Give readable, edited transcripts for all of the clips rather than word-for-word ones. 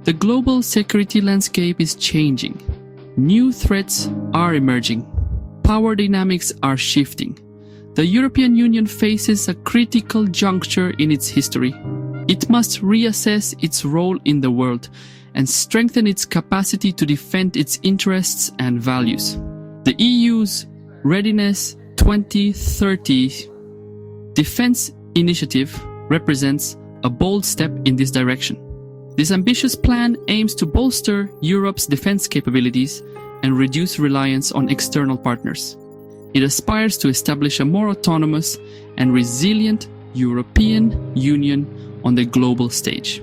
The global security landscape is changing. New threats are emerging. Power dynamics are shifting. The European Union faces a critical juncture in its history. It must reassess its role in the world and strengthen its capacity to defend its interests and values. The EU's Readiness 2030 defense initiative represents a bold step in this direction. This ambitious plan aims to bolster Europe's defense capabilities and reduce reliance on external partners. It aspires to establish a more autonomous and resilient European Union on the global stage.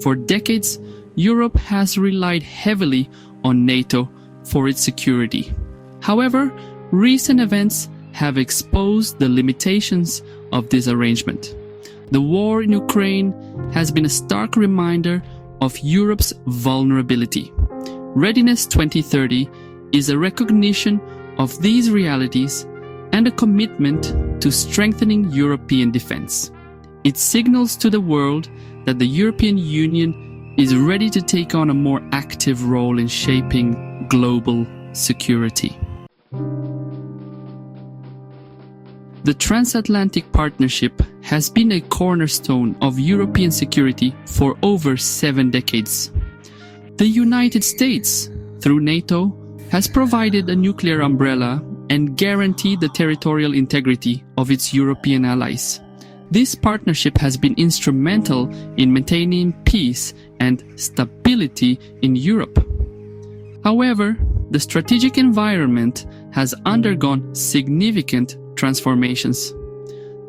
For decades, Europe has relied heavily on NATO for its security. However, recent events have exposed the limitations of this arrangement. The war in Ukraine has been a stark reminder of Europe's vulnerability. Readiness 2030 is a recognition of these realities and a commitment to strengthening European defense. It signals to the world that the European Union is ready to take on a more active role in shaping global security. The Transatlantic Partnership has been a cornerstone of European security for over 7 decades. The United States, through NATO, has provided a nuclear umbrella and guaranteed the territorial integrity of its European allies. This partnership has been instrumental in maintaining peace and stability in Europe. However, the strategic environment has undergone significant transformations.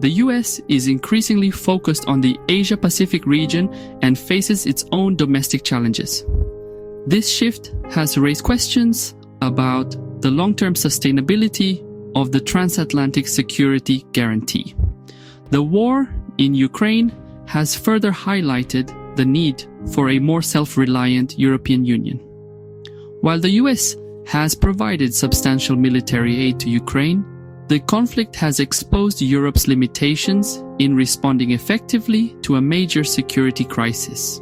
The US is increasingly focused on the Asia-Pacific region and faces its own domestic challenges. This shift has raised questions about the long-term sustainability of the transatlantic security guarantee. The war in Ukraine has further highlighted the need for a more self-reliant European Union. While the US has provided substantial military aid to Ukraine, the conflict has exposed Europe's limitations in responding effectively to a major security crisis.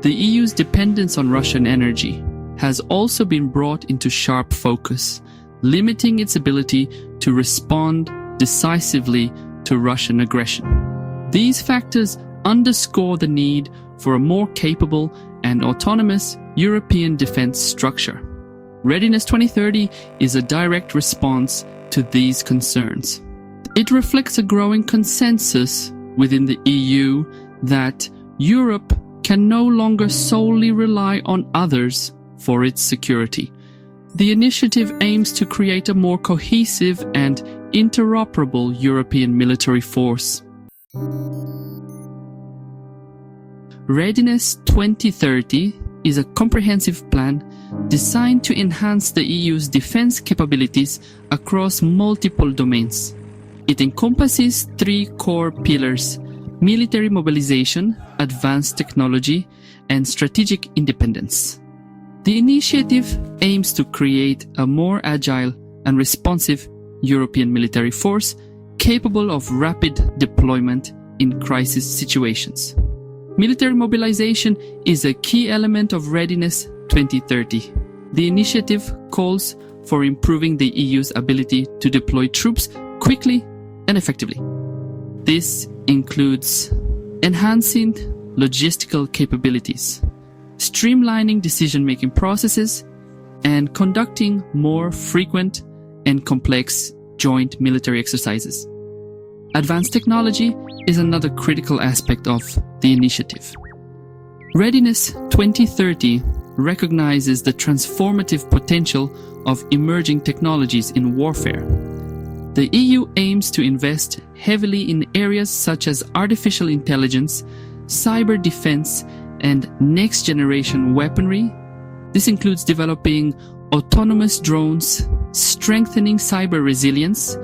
The EU's dependence on Russian energy has also been brought into sharp focus, limiting its ability to respond decisively to Russian aggression. These factors underscore the need for a more capable and autonomous European defense structure. Readiness 2030 is a direct response to these concerns. It reflects a growing consensus within the EU that Europe can no longer solely rely on others for its security. The initiative aims to create a more cohesive and interoperable European military force. Readiness 2030 is a comprehensive plan designed to enhance the EU's defense capabilities across multiple domains. It encompasses 3 core pillars: military mobilization, advanced technology, and strategic independence. The initiative aims to create a more agile and responsive European military force capable of rapid deployment in crisis situations. Military mobilization is a key element of Readiness 2030. The initiative calls for improving the EU's ability to deploy troops quickly and effectively. This includes enhancing logistical capabilities, streamlining decision-making processes, and conducting more frequent and complex joint military exercises. Advanced technology is another critical aspect of the initiative. Readiness 2030 recognizes the transformative potential of emerging technologies in warfare. The EU aims to invest heavily in areas such as artificial intelligence, cyber defense, and next-generation weaponry. This includes developing autonomous drones, strengthening cyber resilience,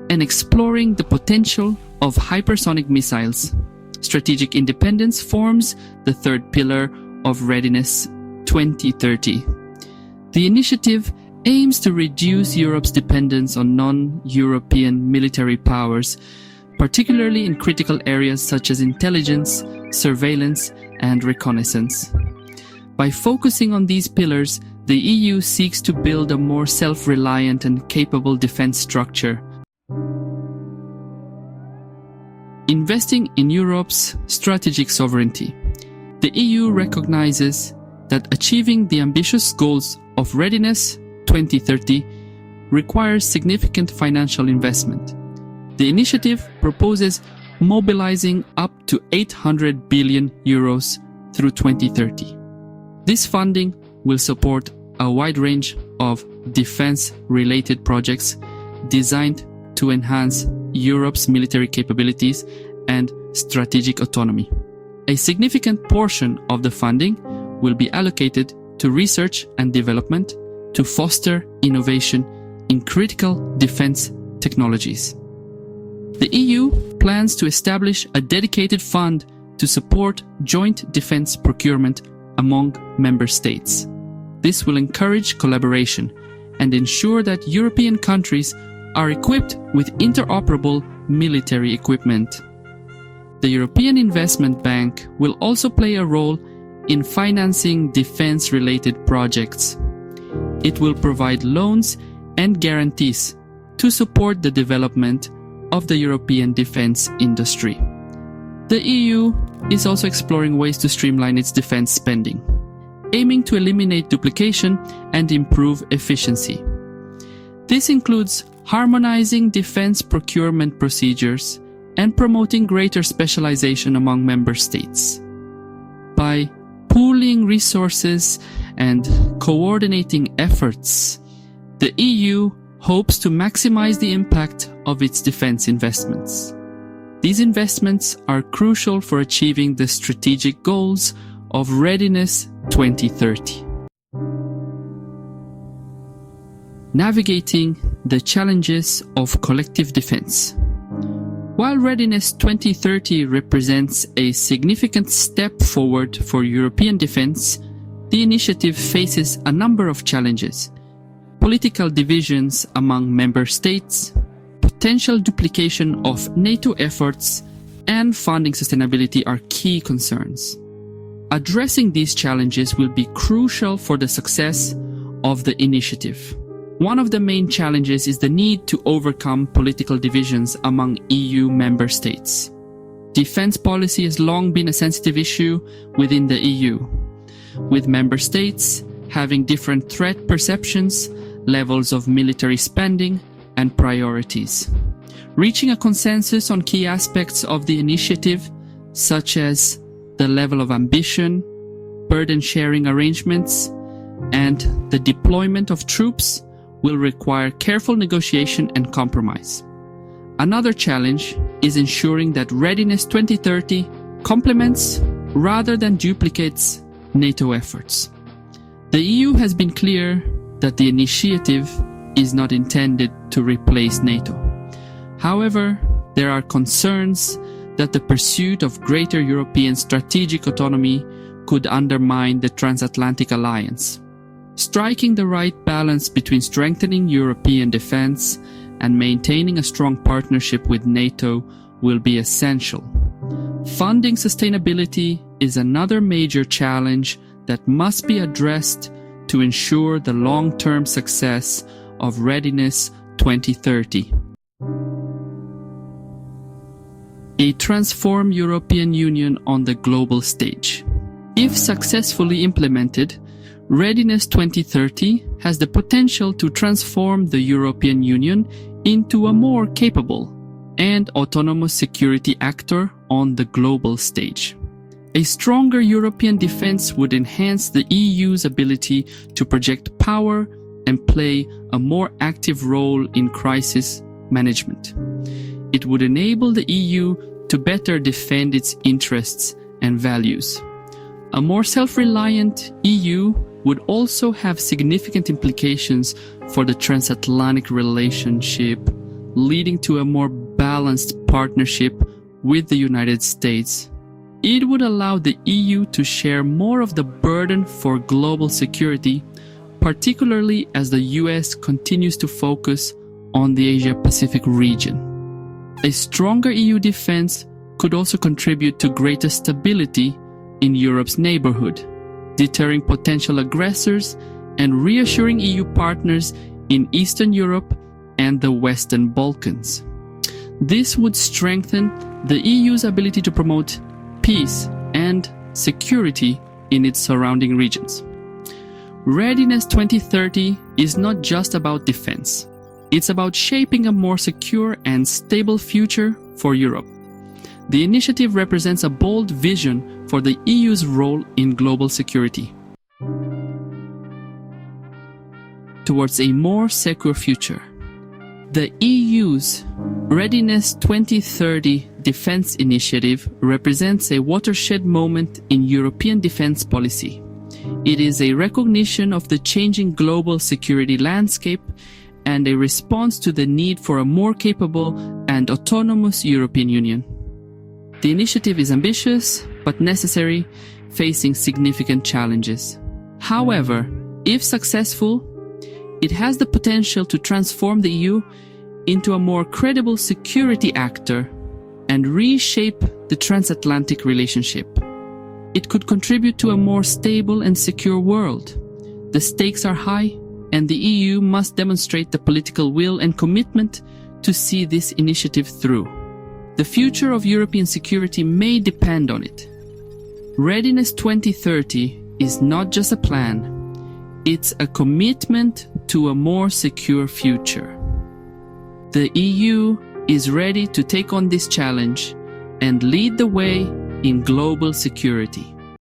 and exploring the potential of hypersonic missiles. Strategic independence forms the 3rd pillar of Readiness 2030. The initiative aims to reduce Europe's dependence on non-European military powers, particularly in critical areas such as intelligence, surveillance, and reconnaissance. By focusing on these pillars, the EU seeks to build a more self-reliant and capable defense structure, investing in Europe's strategic sovereignty. The EU recognizes that achieving the ambitious goals of Readiness 2030 requires significant financial investment. The initiative proposes mobilizing up to 800 billion euros through 2030. This funding will support a wide range of defense-related projects designed to enhance Europe's military capabilities and strategic autonomy. A significant portion of the funding will be allocated to research and development to foster innovation in critical defense technologies. The EU plans to establish a dedicated fund to support joint defense procurement among member states. This will encourage collaboration and ensure that European countries are equipped with interoperable military equipment. The European Investment Bank will also play a role in financing defense-related projects. It will provide loans and guarantees to support the development of the European defense industry. The EU is also exploring ways to streamline its defense spending, aiming to eliminate duplication and improve efficiency. This includes harmonizing defense procurement procedures and promoting greater specialization among member states. By pooling resources and coordinating efforts, the EU hopes to maximize the impact of its defense investments. These investments are crucial for achieving the strategic goals of Readiness 2030. Navigating the challenges of collective defense. While Readiness 2030 represents a significant step forward for European defense, the initiative faces a number of challenges. Political divisions among member states, potential duplication of NATO efforts, and funding sustainability are key concerns. Addressing these challenges will be crucial for the success of the initiative. One of the main challenges is the need to overcome political divisions among EU member states. Defense policy has long been a sensitive issue within the EU, with member states having different threat perceptions, levels of military spending, and priorities. Reaching a consensus on key aspects of the initiative, such as the level of ambition, burden-sharing arrangements, and the deployment of troops, will require careful negotiation and compromise. Another challenge is ensuring that Readiness 2030 complements rather than duplicates NATO efforts. The EU has been clear that the initiative is not intended to replace NATO. However, there are concerns that the pursuit of greater European strategic autonomy could undermine the Transatlantic alliance. Striking the right balance between strengthening European defense and maintaining a strong partnership with NATO will be essential. Funding sustainability is another major challenge that must be addressed to ensure the long-term success of Readiness 2030. A transformed European Union on the global stage. If successfully implemented, Readiness 2030 has the potential to transform the European Union into a more capable and autonomous security actor on the global stage. A stronger European defense would enhance the EU's ability to project power and play a more active role in crisis management. It would enable the EU to better defend its interests and values. A more self-reliant EU would also have significant implications for the transatlantic relationship, leading to a more balanced partnership with the United States. It would allow the EU to share more of the burden for global security, particularly as the US continues to focus on the Asia-Pacific region. A stronger EU defense could also contribute to greater stability in Europe's neighborhood, deterring potential aggressors and reassuring EU partners in Eastern Europe and the Western Balkans. This would strengthen the EU's ability to promote peace and security in its surrounding regions. Readiness 2030 is not just about defense. It's about shaping a more secure and stable future for Europe. The initiative represents a bold vision for the EU's role in global security. Towards a more secure future. The EU's Readiness 2030 Defense Initiative represents a watershed moment in European defense policy. It is a recognition of the changing global security landscape and a response to the need for a more capable and autonomous European Union. The initiative is ambitious but necessary, facing significant challenges. However, if successful, it has the potential to transform the EU into a more credible security actor and reshape the transatlantic relationship. It could contribute to a more stable and secure world. The stakes are high, and the EU must demonstrate the political will and commitment to see this initiative through. The future of European security may depend on it. Readiness 2030 is not just a plan, it's a commitment to a more secure future. The EU is ready to take on this challenge and lead the way in global security.